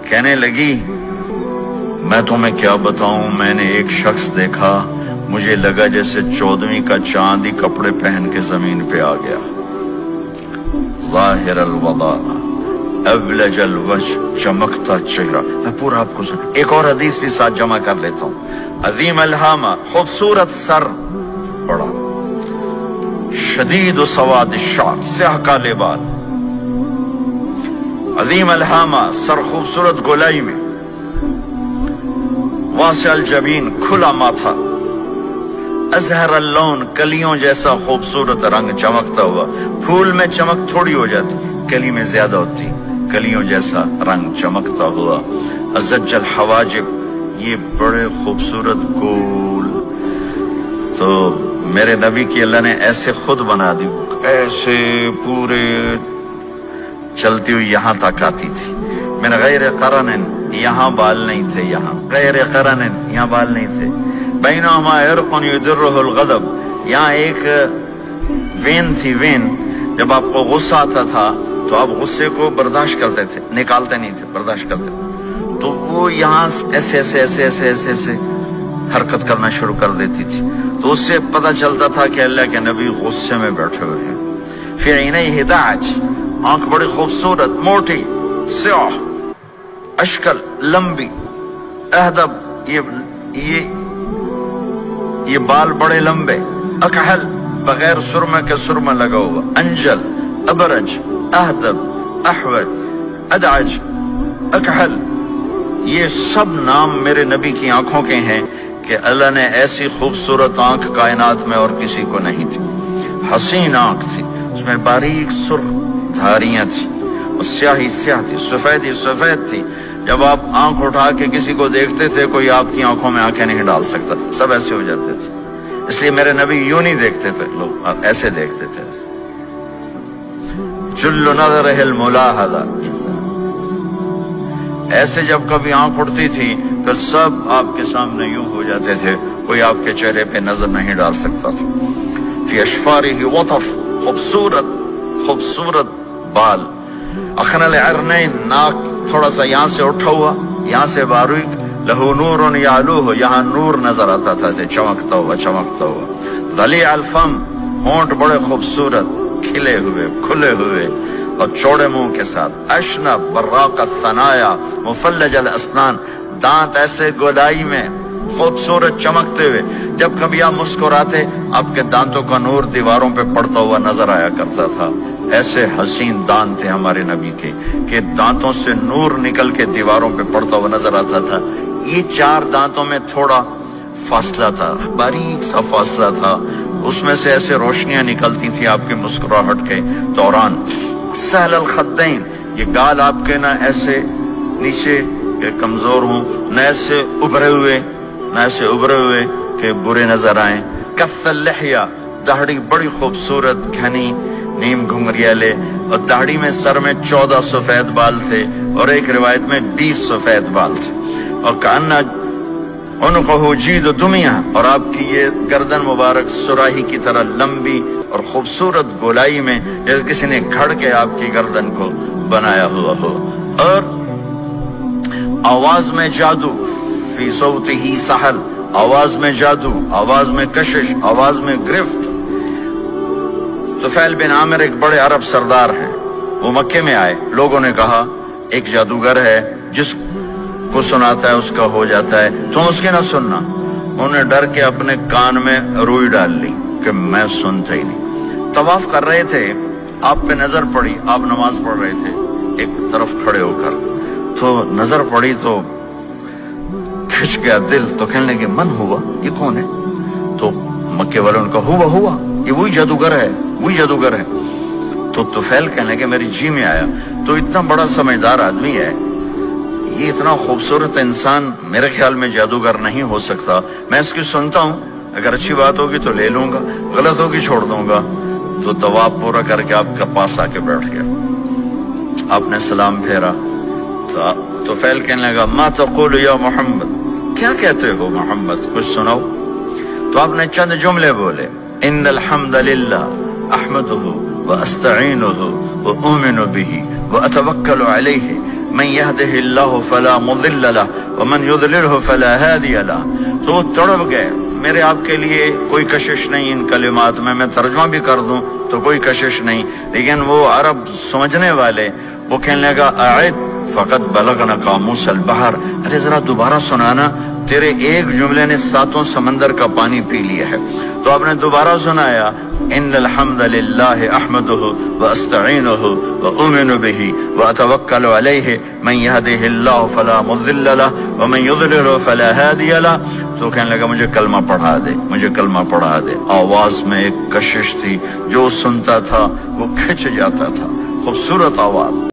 کہنے لگی میں تمہیں کیا بتاؤں، میں نے ایک شخص دیکھا، مجھے لگا جیسے 14ویں کا چاند ہی کپڑے پہن کے زمین پہ آ گیا، ظاہر الوضاء ابلج الوجہ، چمکتا چہرہ۔ میں پورا آپ کو ایک اور حدیث بھی ساتھ جمع کر لیتا ہوں۔ عظیم الہامہ، خوبصورت سر، بڑا شدید سواد الشعر، سیاہ کالے بال، عظیم الہامہ، سر خوبصورت گولائی میں، واسع الجبین، کھلا ماتھا، ازہر اللون، کلیوں جیسا خوبصورت رنگ، چمکتا ہوا۔ پھول میں چمک تھوڑی ہو جاتی، کلی میں زیادہ ہوتی، کلیوں جیسا رنگ، چمکتا ہوا۔ ازج الحواجب، یہ بڑے خوبصورت گول۔ تو میرے نبی کی اللہ نے ایسے خود بنا دی، ایسے پورے چلتی ہوئی یہاں تک آتی تھی۔ من غیر قرن، یہاں بال نہیں تھے، یہاں غیر قرن، یہاں بال نہیں تھے۔ بینہما عرق یدرہ الغضب، یہاں ایک وین تھی، وین، جب آپ کو غصہ آتا تھا تو آپ غصے کو برداشت کرتے تھے، نکالتے نہیں تھے، برداشت کرتے تھے، تو وہ یہاں ایسے ایسے ایسے ایسے ایسے ایسے حرکت کرنا شروع کر دیتی تھی، تو اس سے پتہ چلتا تھا کہ اللہ کے نبی غصے میں بیٹھے ہوئے ہیں۔ فی عینیہ دعج، آنکھ بڑی خوبصورت، موٹی، سیاہ، اشکل، لمبی، اہدب، یہ بال بڑے لمبے، اکحل، بغیر سرمے کے سرمہ لگا ہوا، انجل، ابرج، اہدب، احوج، ادعج، اکحل، یہ سب نام میرے نبی کی آنکھوں کے ہیں کہ اللہ نے ایسی خوبصورت آنکھ کائنات میں اور کسی کو نہیں تھی۔ حسین آنکھ تھی، اس میں باریک سرخ دھاریاں تھی، اور سیاہی سیاہ تھی، سفیدی سفید تھی۔ جب آپ آنکھ اٹھا کے کسی کو دیکھتے تھے، کوئی آپ کی آنکھوں میں آنکھیں نہیں ڈال سکتا، سب ایسے ہو جاتے تھے۔ اس لیے میرے نبی یوں نہیں دیکھتے تھے، لوگ ایسے دیکھتے تھے۔ جل نظرہ الملاحظہ، ایسے جب کبھی آنکھ اٹھتی تھی پھر سب آپ کے سامنے یوں ہو جاتے تھے، کوئی آپ کے چہرے پہ نظر نہیں ڈال سکتا تھا۔ فی اشفارہ وطف، خوبصورت خوبصورت بال، اخن العرنین، ناک تھوڑا سا یہاں سے اٹھا ہوا، یہاں سے باریک، لہو نور یعلوہ، یہاں نور نظر آتا تھا، سے چمکتا ہوا چمکتا ہوا۔ ضلیع الفم، ہونٹ بڑے خوبصورت، کھلے ہوئے کھلے ہوئے اور چوڑے منہ کے ساتھ۔ اشنب براق الثنایا، مفلج الاسنان، دانت ایسے گودائی میں خوبصورت چمکتے ہوئے، جب کبھی آپ مسکراتے آپ کے دانتوں کا نور دیواروں پہ پڑتا ہوا نظر آیا کرتا تھا۔ ایسے حسین دانت تھے ہمارے نبی کے کہ دانتوں سے نور نکل کے دیواروں پہ پڑتا ہوا نظر آتا تھا۔ یہ 4 دانتوں میں تھوڑا فاصلہ تھا، باریک سا فاصلہ تھا، اس میں سے ایسے روشنیاں نکلتی تھی آپ کی مسکراہٹ کے دوران۔ سہل الخدین، یہ گال آپ کے نہ ایسے نیچے کہ کمزور ہوں، نہ ایسے ابھرے ہوئے کہ برے نظر آئیں۔ کف اللحیہ، داڑھی بڑی خوبصورت گھنی، نیم گھنگریالے، اور داڑھی میں سر میں 14 سفید بال تھے، اور ایک روایت میں 20 سفید بال تھے۔ اور کأنہ عنقہ جید دمیہ، اور آپ کی یہ گردن مبارک سراہی کی طرح لمبی اور خوبصورت گولائی میں، جیسے کسی نے گھڑ کے آپ کی گردن کو بنایا ہوا ہو۔ اور آواز میں جادو، فی صوتہ سحل، آواز میں جادو، آواز میں کشش، آواز میں گرفت۔ طفیل بن عامر ایک بڑے عرب سردار ہیں، وہ مکے میں آئے، لوگوں نے کہا ایک جادوگر ہے جس کو سناتا ہے اس کا ہو جاتا ہے، تم اس کے نہ سننا۔ انہوں نے ڈر کے اپنے کان میں روئی ڈال لی کہ میں سنتا ہی نہیں۔ طواف کر رہے تھے، آپ پہ نظر پڑی، آپ نماز پڑھ رہے تھے ایک طرف کھڑے ہو کر، تو نظر پڑی تو کھچ گیا دل، تو کہنے لگے من ہوا، یہ کون ہے؟ تو مکے والوں نے کہا ہوا، یہ وہی جادوگر ہے۔ تو طفیل کہنے لگے میری جی میں آیا، تو اتنا بڑا سمجھدار آدمی ہے، یہ اتنا خوبصورت انسان میرے خیال میں جادوگر نہیں ہو سکتا، میں اس کی سنتا ہوں، اگر اچھی بات ہوگی تو لے لوں گا، غلط ہوگی چھوڑ دوں گا۔ تو طواف پورا کر کے آپ کے پاس آ کے بیٹھ گیا، آپ نے سلام پھیرا، تو طفیل کہنے لگا ما تقول یا محمد، کیا کہتے ہو محمد، کچھ سناؤ۔ تو آپ نے چند جملے بولے، ان الحمد للہ احمدہ واستعینہ واؤمن بہ واتوکل علیہ من يهده الله فلا مضل له ومن يضلله فلا هادي له. تو وہ تڑپ گئے. میرے آپ کے لیے کوئی کشش نہیں ان کلمات میں ترجمہ بھی کر دوں تو کوئی کشش نہیں، لیکن وہ عرب سمجھنے والے وہ کہنے لگا اعد فقط بلغنا قاموس البحر، ارے ذرا دوبارہ سنانا، تیرے ایک جملے نے 7 سمندر کا پانی پی لیا ہے. تو آپ نے دوبارہ سنایا ان الحمد للہ احمدہ واستعینہ واؤمن بہ واتوکل علیہ من یہدہ اللہ فلا مضل لہ ومن یضلل فلا ہادی لہ. تو کہنے لگا مجھے کلمہ پڑھا دے، مجھے کلمہ پڑھا دے. آواز میں ایک کشش تھی، جو سنتا تھا وہ کھچ جاتا تھا. خوبصورت آواز.